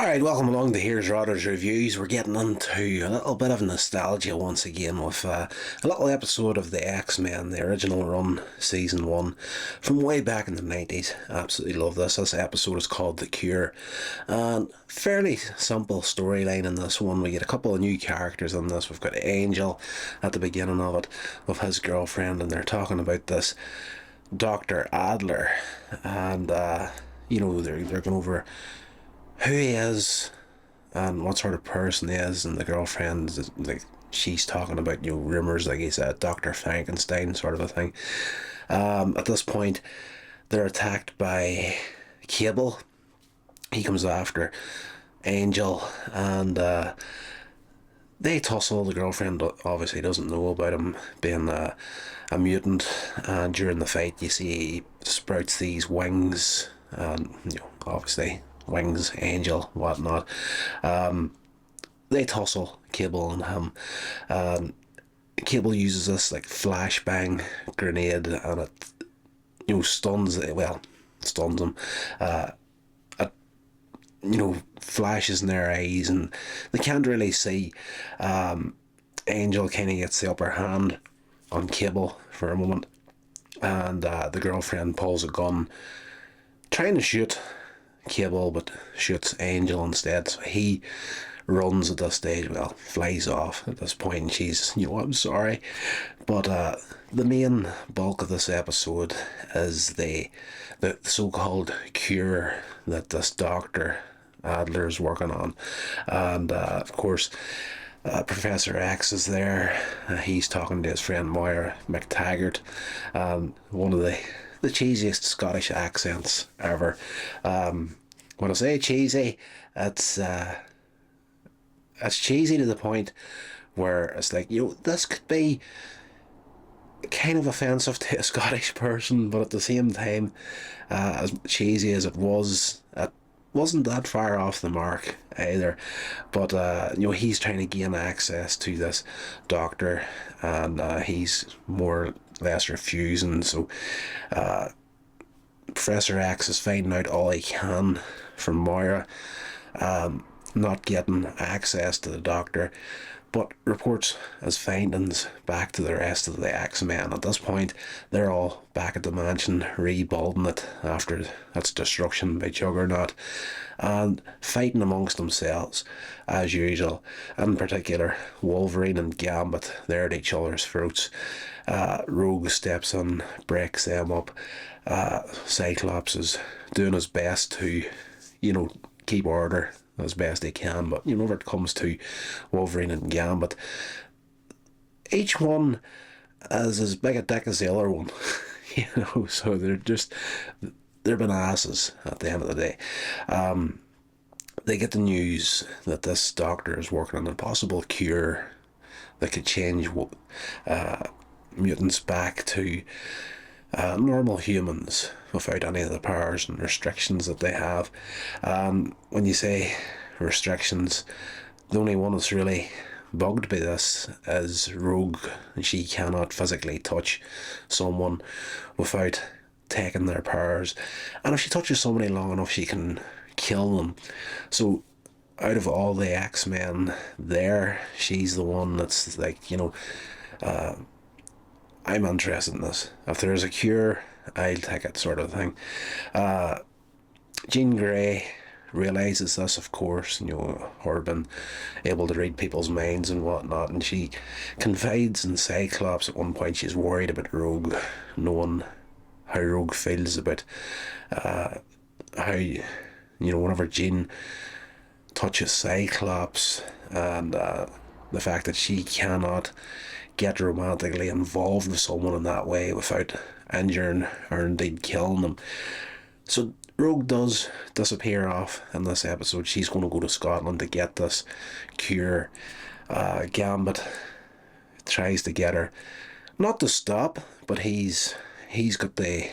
Alright, welcome along to Here's Rodder's Reviews. We're getting into a little bit of nostalgia once again with a little episode of the X-Men, the original run, Season 1, from way back in the 90s. Absolutely love this. This episode is called The Cure. And fairly simple storyline in this one. We get a couple of new characters in this. We've got Angel at the beginning of it with his girlfriend, and they're talking about this Dr. Adler. And, they're going over who he is and what sort of person he is, and the girlfriend is like, she's talking about rumors like he's a Dr. Frankenstein sort of a thing. At this point they're attacked by Cable. He comes after Angel and they tussle. The girlfriend obviously doesn't know about him being a mutant, and during the fight you see he sprouts these wings, and obviously wings, Angel, whatnot. They tussle, Cable and him. Cable uses this like flashbang grenade, and it stuns him. It flashes in their eyes, and they can't really see. Angel kind of gets the upper hand on Cable for a moment, and the girlfriend pulls a gun trying to shoot Cable, but shoots Angel instead. So he runs at this stage, flies off at this point, and she's, I'm sorry. But the main bulk of this episode is the so-called cure that this Dr. Adler is working on. And of course, Professor X is there. He's talking to his friend Moira McTaggart. One of the cheesiest Scottish accents ever. When I say cheesy, it's cheesy to the point where it's like, this could be kind of offensive to a Scottish person, but at the same time, as cheesy as it wasn't that far off the mark either. But he's trying to gain access to this doctor, and he's more or less refusing. So Professor X is finding out all he can from Moira, not getting access to the doctor, but reports his findings back to the rest of the X-Men. At this point, they're all back at the mansion, rebuilding it after its destruction by Juggernaut, and fighting amongst themselves as usual. In particular, Wolverine and Gambit, they're at each other's throats. Rogue steps in, breaks them up. Cyclops is doing his best to, keep order as best they can, but whenever it comes to Wolverine and Gambit, each one is as big a dick as the other one. So they're been asses at the end of the day. They get the news that this doctor is working on a possible cure that could change mutants back to normal humans without any of the powers and restrictions that they have. When you say restrictions, the only one that's really bugged by this is Rogue. She cannot physically touch someone without taking their powers, and if she touches somebody long enough, she can kill them. So out of all the X-Men there, she's the one that's like, I'm interested in this. If there's a cure, I'll take it, sort of thing. Jean Grey realises this, of course, her been able to read people's minds and whatnot, and she confides in Cyclops. At one point she's worried about Rogue, knowing how Rogue feels about how, whenever Jean touches Cyclops, and the fact that she cannot get romantically involved with someone in that way without injuring or indeed killing them. So Rogue does disappear off in this episode. She's going to go to Scotland to get this cure. Gambit tries to get her not to stop, but he's got the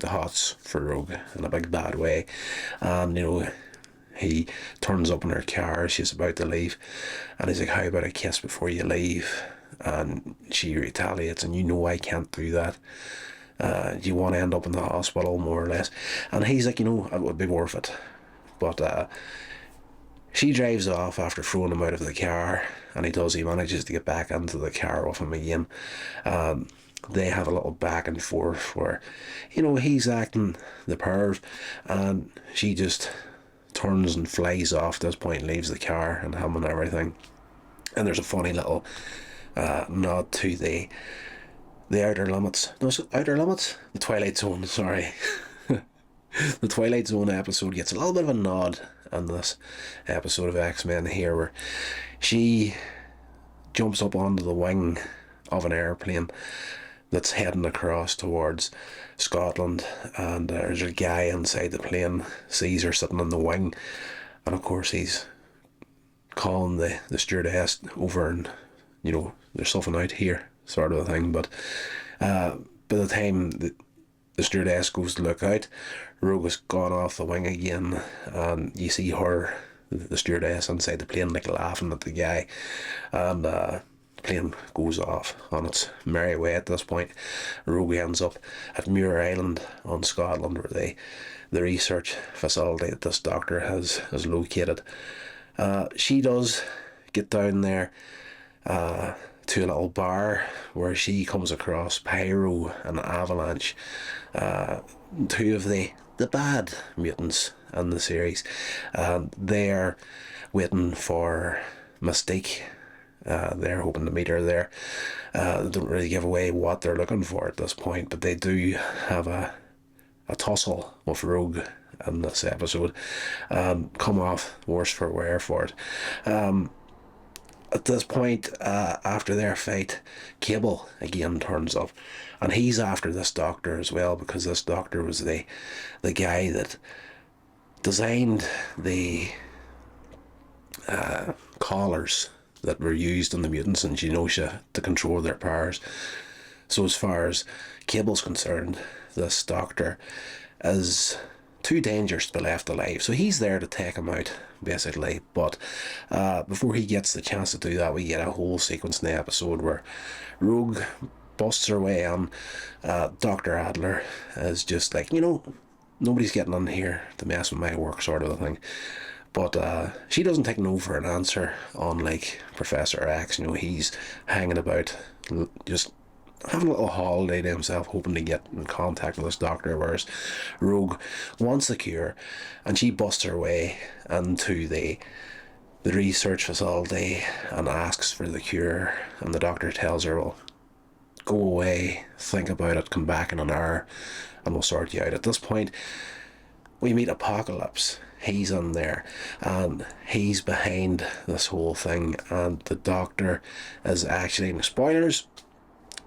hots for Rogue in a big bad way, and he turns up in her car. She's about to leave, and he's like, "How about a kiss before you leave?" And she retaliates, and I can't do that. You want to end up in the hospital, more or less. And he's like, it would be worth it. But She drives off after throwing him out of the car, and he manages to get back into the car with him again. They have a little back and forth where, he's acting the perv, and she just turns and flies off at this point, leaves the car and him and everything. And there's a funny little nod to the Outer Limits. No, is it Outer Limits? The Twilight Zone, sorry. The Twilight Zone episode gets a little bit of a nod in this episode of X-Men here, where she jumps up onto the wing of an airplane that's heading across towards Scotland, and there's a guy inside the plane, sees her sitting in the wing, and of course he's calling the stewardess over, and there's something out here, sort of a thing. But by the time the stewardess goes to look out, Rogue has gone off the wing again, and you see her, the stewardess, inside the plane, like laughing at the guy, and the plane goes off on its merry way. At this point, Rogue ends up at Muir Island on Scotland, where the research facility that this doctor has located. She does get down there to a little bar where she comes across Pyro and Avalanche, two of the bad mutants in the series. They're waiting for Mystique. They're hoping to meet her there. They don't really give away what they're looking for at this point, but they do have a tussle with Rogue in this episode, come off worse for wear for it. At this point, after their fight, Cable again turns up, and he's after this doctor as well, because this doctor was the guy that designed the collars that were used on the mutants in Genosha to control their powers. So as far as Cable's concerned, this doctor is too dangerous to be left alive, so he's there to take him out, basically. But before he gets the chance to do that, we get a whole sequence in the episode where Rogue busts her way on. Dr. Adler is just like, nobody's getting in here to mess with my work, sort of a thing. But she doesn't take no for an answer, unlike Professor X. He's hanging about, just having a little holiday to himself, hoping to get in contact with this doctor, whereas Rogue wants the cure, and she busts her way into the research facility and asks for the cure, and the doctor tells her, well, go away, think about it, come back in an hour, and we'll sort you out. At this point, we meet Apocalypse. He's in there, and he's behind this whole thing, and the doctor is actually, spoilers,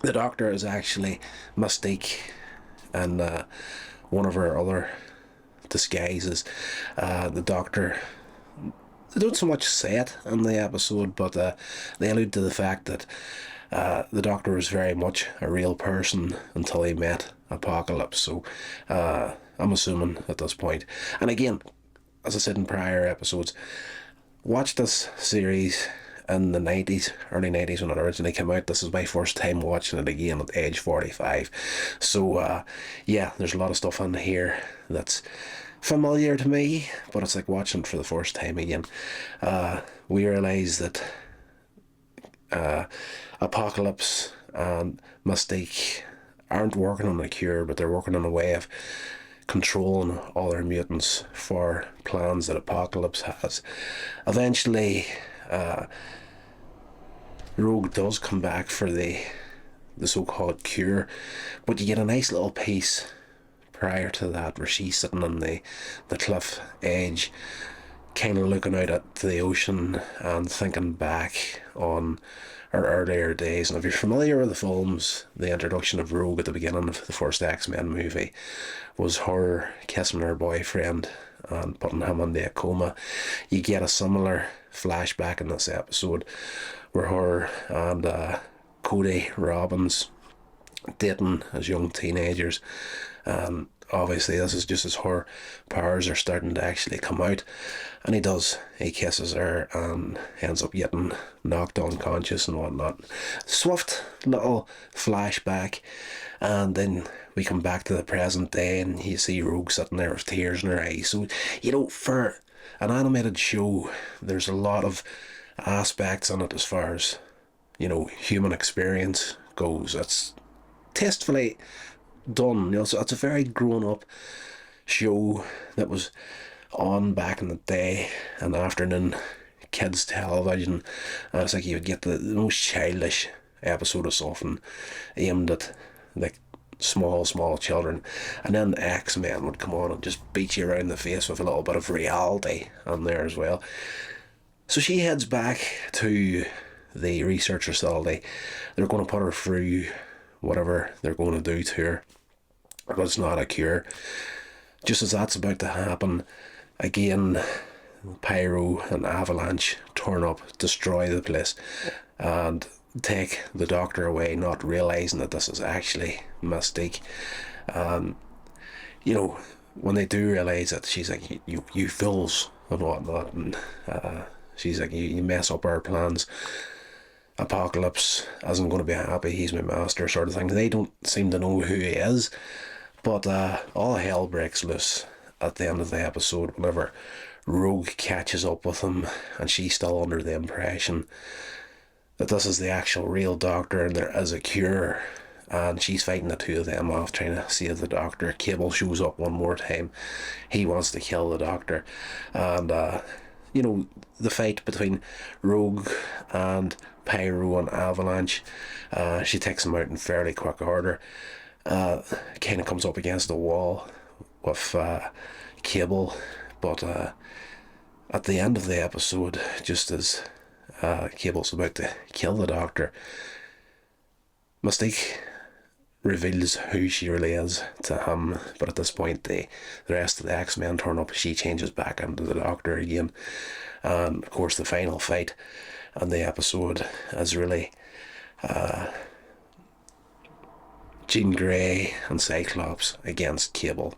the doctor is actually Mystique, and one of her other disguises. The doctor, they don't so much say it in the episode, but they allude to the fact that the doctor was very much a real person until he met Apocalypse. So I'm assuming at this point, and again, as I said in prior episodes, watch this series in the 90s, early 90s when it originally came out. This is my first time watching it again at age 45. So yeah, there's a lot of stuff in here that's familiar to me, but it's like watching it for the first time again. We realise that Apocalypse and Mystique aren't working on a cure, but they're working on a way of controlling all their mutants for plans that Apocalypse has. Eventually, Rogue does come back for the so-called cure, but you get a nice little piece prior to that where she's sitting on the cliff edge, kind of looking out at the ocean and thinking back on her earlier days. And if you're familiar with the films, the introduction of Rogue at the beginning of the first X-Men movie was her kissing her boyfriend and putting him into a coma. You get a similar flashback in this episode where her and Cody Robbins dating as young teenagers, and obviously this is just as her powers are starting to actually come out, and he kisses her and ends up getting knocked unconscious and whatnot. Swift little flashback, and then we come back to the present day and you see Rogue sitting there with tears in her eyes. So for an animated show. There's a lot of aspects in it as far as, human experience goes. It's tastefully done. So it's a very grown up show that was on back in the day, an afternoon kids television, and it's like you would get the most childish episode of something aimed at like small children, and then the X-Men would come on and just beat you around the face with a little bit of reality on there as well. So she heads back to the research facility. They're going to put her through whatever they're going to do to her, but it's not a cure. Just as that's about to happen, again, Pyro and Avalanche turn up, destroy the place, and take the doctor away, not realising that this is actually Mystique. When they do realise it, she's like, you fools and whatnot, and she's like, you mess up our plans. Apocalypse isn't going to be happy, he's my master, sort of thing. They don't seem to know who he is, but all hell breaks loose at the end of the episode whenever Rogue catches up with him, and she's still under the impression that this is the actual real doctor and there is a cure, and she's fighting the two of them off, trying to save the doctor. Cable shows up one more time. He wants to kill the doctor, and the fight between Rogue and Pyro and Avalanche, she takes him out in fairly quick order. Kind of comes up against the wall with Cable, but at the end of the episode, just as Cable's about to kill the doctor, Mystique reveals who she really is to him, but at this point the rest of the X-Men turn up. She changes back into the doctor again, and of course the final fight in the episode is really Jean Grey and Cyclops against Cable,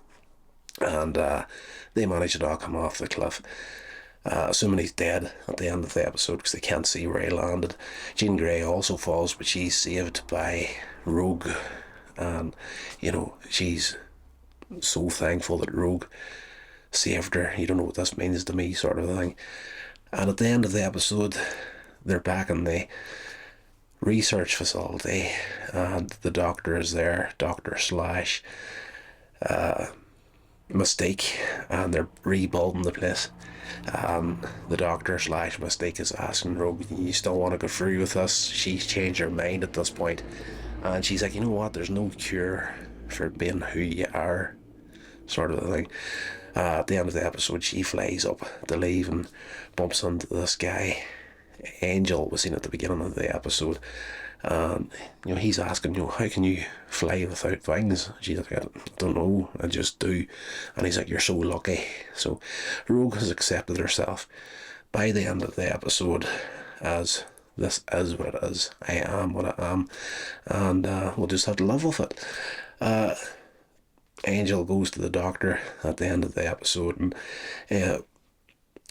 and they manage to knock him off the cliff, assuming he's dead at the end of the episode because they can't see where he landed. Jean Grey also falls, but she's saved by Rogue, and she's so thankful that Rogue saved her. You don't know what this means to me, sort of thing. And at the end of the episode, they're back in the research facility, and the doctor is there, Doctor Slash Mystique, and they're rebuilding the place. The doctor Slash Mystique is asking Rogue, you still want to go through with this? She's changed her mind at this point, and she's like, you know what, there's no cure for being who you are, sort of thing. At the end of the episode, she flies up to leave and bumps into this guy. Angel was seen at the beginning of the episode, and he's asking, how can you fly without wings? She's like, I don't know, I just do. And he's like, you're so lucky. So Rogue has accepted herself by the end of the episode as, this is what it is, I am what I am, and we'll just have to live with it. Angel goes to the doctor at the end of the episode, and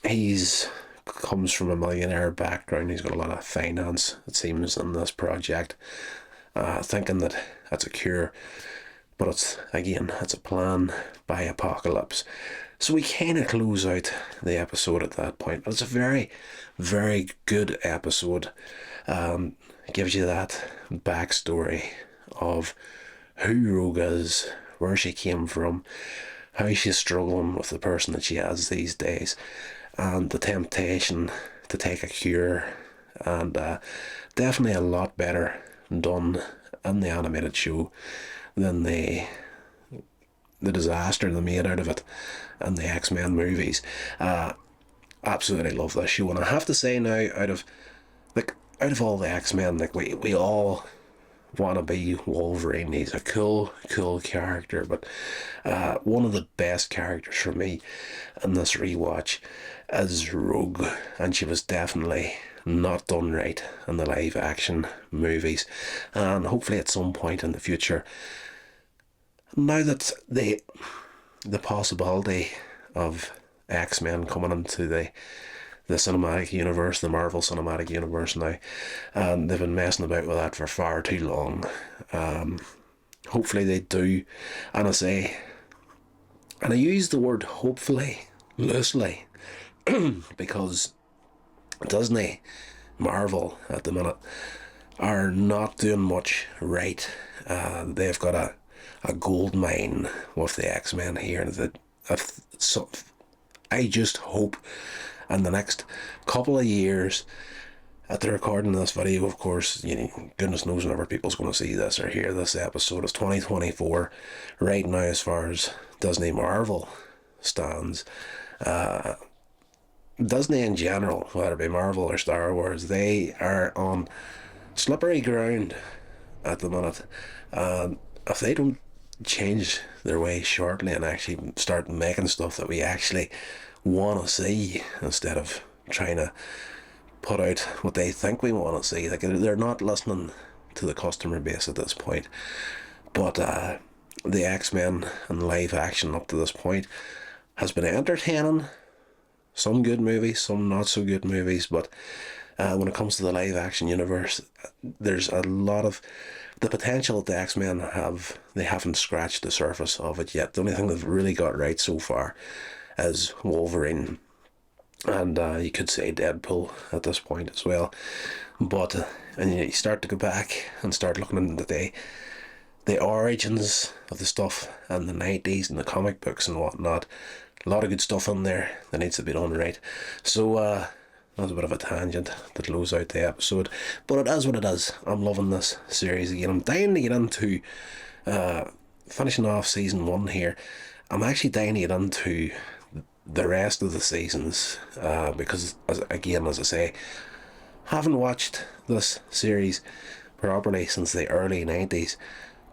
he's comes from a millionaire background. He's got a lot of finance, it seems, in this project, thinking that it's a cure, but it's a plan by Apocalypse. So we kind of close out the episode at that point, but it's a very, very good episode. Gives you that backstory of who Rogue is, where she came from, how she's struggling with the person that she has these days, and the temptation to take a cure, and definitely a lot better done in the animated show than the disaster they made out of it in the X-Men movies. Absolutely love this show, and I have to say now, out of all the X-Men, we all want to be Wolverine. He's a cool character, but one of the best characters for me in this rewatch is Rogue, and she was definitely not done right in the live action movies, and hopefully at some point in the future, now that the possibility of X-Men coming into the cinematic universe, the Marvel Cinematic Universe now, and they've been messing about with that for far too long. Hopefully they do, and I use the word hopefully loosely, because Disney, Marvel at the minute are not doing much right. They've got a gold mine with the X-Men here that so I just hope in the next couple of years, at the recording of this video, of course, goodness knows whenever people's going to see this or hear this episode, is 2024 right now as far as Disney Marvel stands. Disney in general, whether it be Marvel or Star Wars, they are on slippery ground at the minute. If they don't change their ways shortly and actually start making stuff that we actually want to see instead of trying to put out what they think we want to see, like, they're not listening to the customer base at this point. But the X-Men and live action up to this point has been entertaining. Some good movies, some not so good movies, but when it comes to the live action universe, there's a lot of the potential that the X-Men have. They haven't scratched the surface of it yet. The only thing they've really got right so far is Wolverine, and you could say Deadpool at this point as well. But and you start to go back and start looking into the origins of the stuff in the 90s and the comic books and whatnot. A lot of good stuff in there that needs to be done right. So that was a bit of a tangent to close out the episode, but it is what it is. I'm loving this series again. I'm dying to get into finishing off season 1 here. I'm actually dying to get into the rest of the seasons because, as I say, haven't watched this series properly since the early 90s.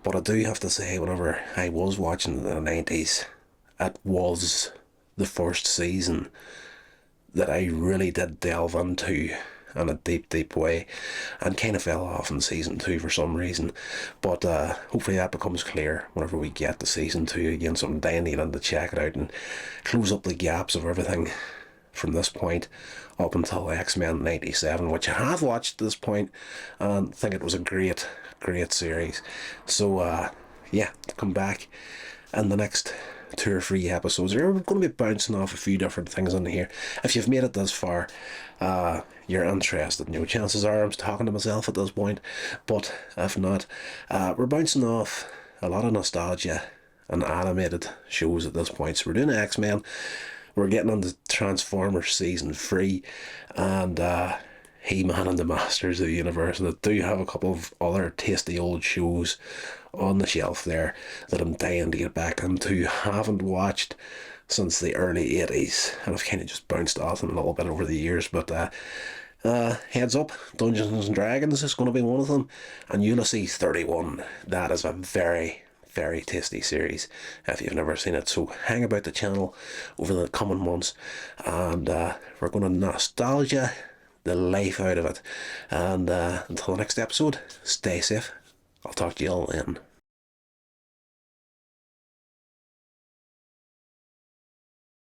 But I do have to say, whenever I was watching in the 90s, it was the first season that I really did delve into in a deep way, and kind of fell off in season 2 for some reason. But hopefully that becomes clear whenever we get to season 2 again. So I'm dying to check it out and close up the gaps of everything from this point up until X-Men 97, which I have watched at this point and think it was a great series. So yeah, come back in the next 2 or 3 episodes. We're going to be bouncing off a few different things in here. If you've made it this far, you're interested. Chances are I'm talking to myself at this point, but if not, we're bouncing off a lot of nostalgia and animated shows at this point. So we're doing X-Men, we're getting on the Transformers season 3, and He-Man and the Masters of the Universe, and I do have a couple of other tasty old shows on the shelf there that I'm dying to get back into. Haven't watched since the early 80s, and I've kind of just bounced off them a little bit over the years. But heads up, Dungeons and Dragons is going to be one of them, and Ulysses 31. That is a very tasty series if you've never seen it. So hang about the channel over the coming months, and we're going to nostalgia the life out of it. And until the next episode, stay safe. I'll talk to you all then.